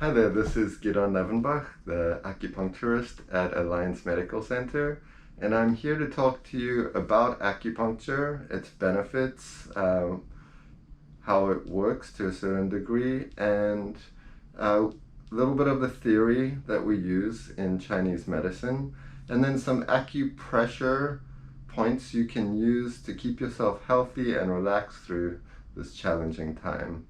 Hi there, this is Gidon Levenbach, the acupuncturist at Alliance Medical Center, and I'm here to talk to you about acupuncture, its benefits, how it works to a certain degree, and a little bit of the theory that we use in Chinese medicine, and then some acupressure points you can use to keep yourself healthy and relaxed through this challenging time.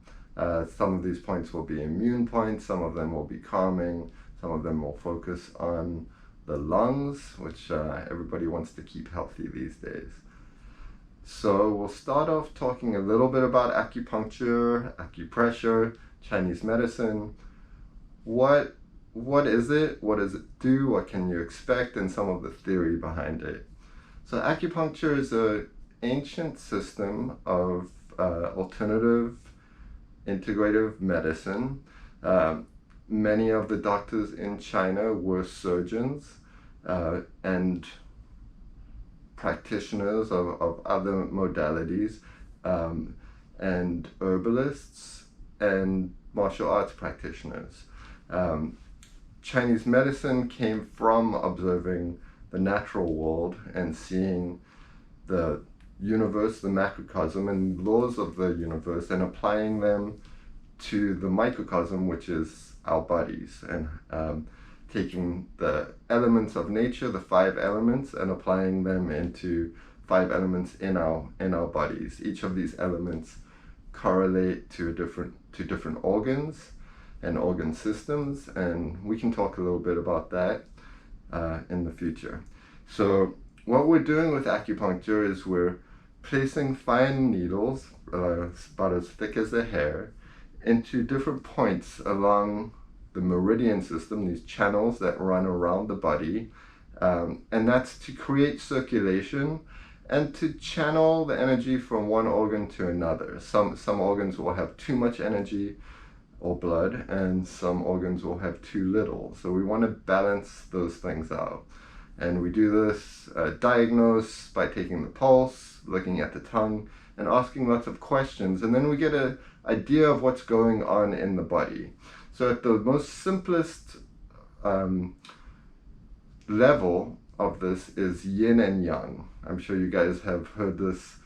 Some of these points will be immune points, some of them will be calming, some of them will focus on the lungs, which everybody wants to keep healthy these days. So we'll start off talking a little bit about acupuncture, acupressure, Chinese medicine. What is it? What does it do? What can you expect? And some of the theory behind it. So acupuncture is an ancient system of alternative integrative medicine. Many of the doctors in China were surgeons and practitioners of other modalities, and herbalists and martial arts practitioners. Chinese medicine came from observing the natural world and seeing the universe, the macrocosm, and laws of the universe, and applying them to the microcosm, which is our bodies, and taking the elements of nature, the 5 elements, and applying them into 5 elements in our bodies. Each of these elements correlate to different organs and organ systems, and we can talk a little bit about that in the future. So what we're doing with acupuncture is we're placing fine needles, about as thick as a hair, into different points along the meridian system, these channels that run around the body, and that's to create circulation and to channel the energy from one organ to another. Some organs will have too much energy or blood, and some organs will have too little. So we want to balance those things out. And we do this diagnose by taking the pulse, looking at the tongue, and asking lots of questions. And then we get an idea of what's going on in the body. So at the most simplest level of this is Yin and Yang. I'm sure you guys have heard these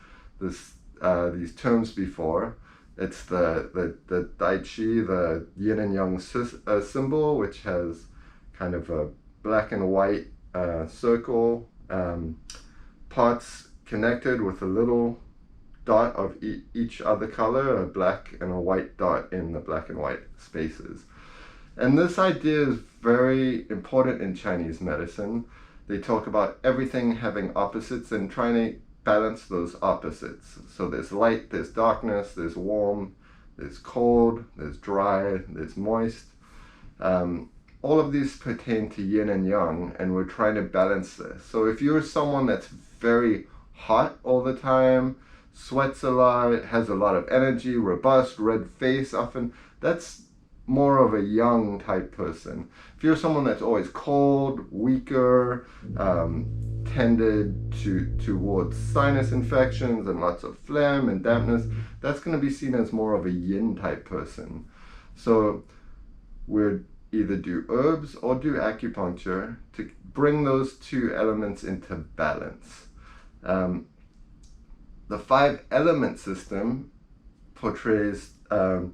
terms before. It's the Tai Chi, the Yin and Yang symbol, which has kind of a black and white circle, parts connected with a little dot of each other color, a black and a white dot in the black and white spaces. And this idea is very important in Chinese medicine. They talk about everything having opposites and trying to balance those opposites. So there's light, there's darkness, there's warm, there's cold, there's dry, there's moist. All of these pertain to yin and yang, and we're trying to balance this. So if you're someone that's very hot all the time, sweats a lot, has a lot of energy, robust, red face often, that's more of a yang type person. If you're someone that's always cold, weaker, tended towards sinus infections and lots of phlegm and dampness, that's going to be seen as more of a yin type person. So we're either do herbs or do acupuncture to bring those 2 elements into balance. The 5 element system portrays to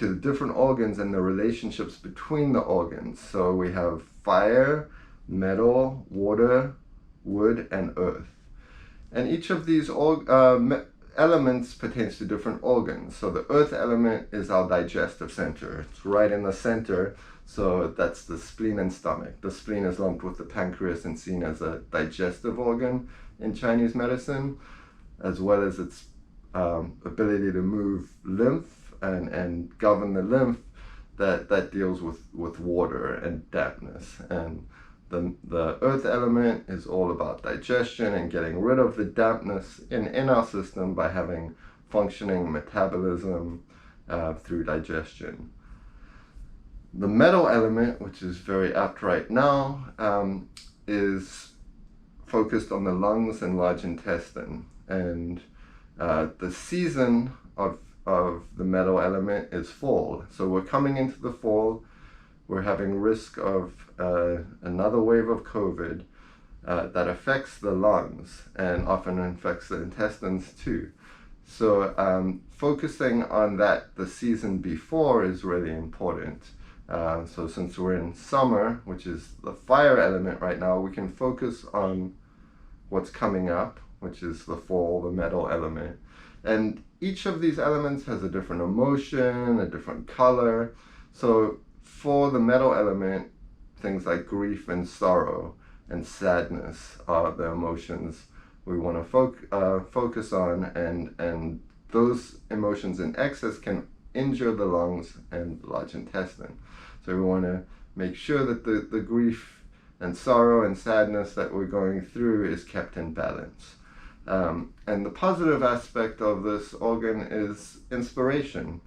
the different organs and the relationships between the organs. So we have fire, metal, water, wood, and earth. And each of these elements pertains to different organs. So the earth element is our digestive center. It's right in the center, so that's the spleen and stomach. The spleen is lumped with the pancreas and seen as a digestive organ in Chinese medicine, as well as its ability to move lymph and govern the lymph that deals with water and dampness. And the earth element is all about digestion and getting rid of the dampness in our system by having functioning metabolism through digestion. The metal element, which is very apt right now, is focused on the lungs and large intestine. And the season of of the metal element is fall. So we're coming into the fall, we're having risk of another wave of COVID that affects the lungs and often affects the intestines too. So focusing on that the season before is really important. So since we're in summer, which is the fire element right now, we can focus on what's coming up, which is the fall, the metal element. And each of these elements has a different emotion, a different color. So for the metal element, things like grief and sorrow and sadness are the emotions we want to focus on, and those emotions in excess can injure the lungs and large intestine. So we want to make sure that the grief and sorrow and sadness that we're going through is kept in balance. And the positive aspect of this organ is inspiration.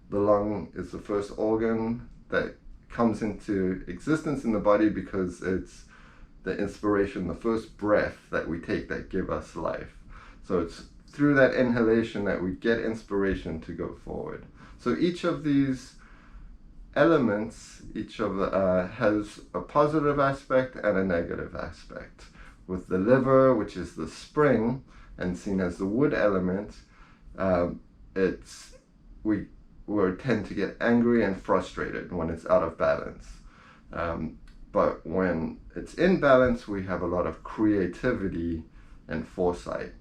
The lung is the first organ that comes into existence in the body because it's the inspiration, the first breath that we take that give us life. So it's through that inhalation that we get inspiration to go forward. So each of these elements, has a positive aspect and a negative aspect. With the liver, which is the spring and seen as the wood element, we tend to get angry and frustrated when it's out of balance. But when it's in balance, we have a lot of creativity and foresight.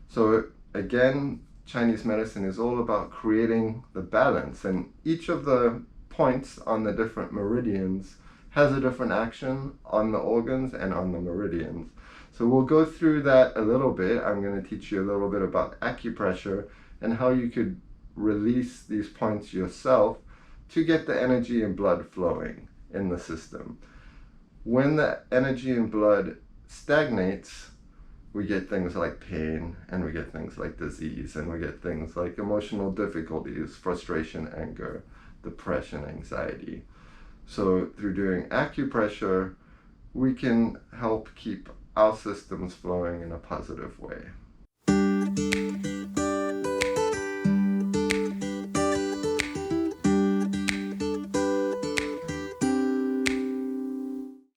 So again, Chinese medicine is all about creating the balance, and each of the points on the different meridians has a different action on the organs and on the meridians. So we'll go through that a little bit. I'm going to teach you a little bit about acupressure and how you could release these points yourself to get the energy and blood flowing in the system. When the energy and blood stagnates, we get things like pain, and we get things like disease, and we get things like emotional difficulties, frustration, anger, depression, anxiety. So through doing acupressure, we can help keep our systems flowing in a positive way.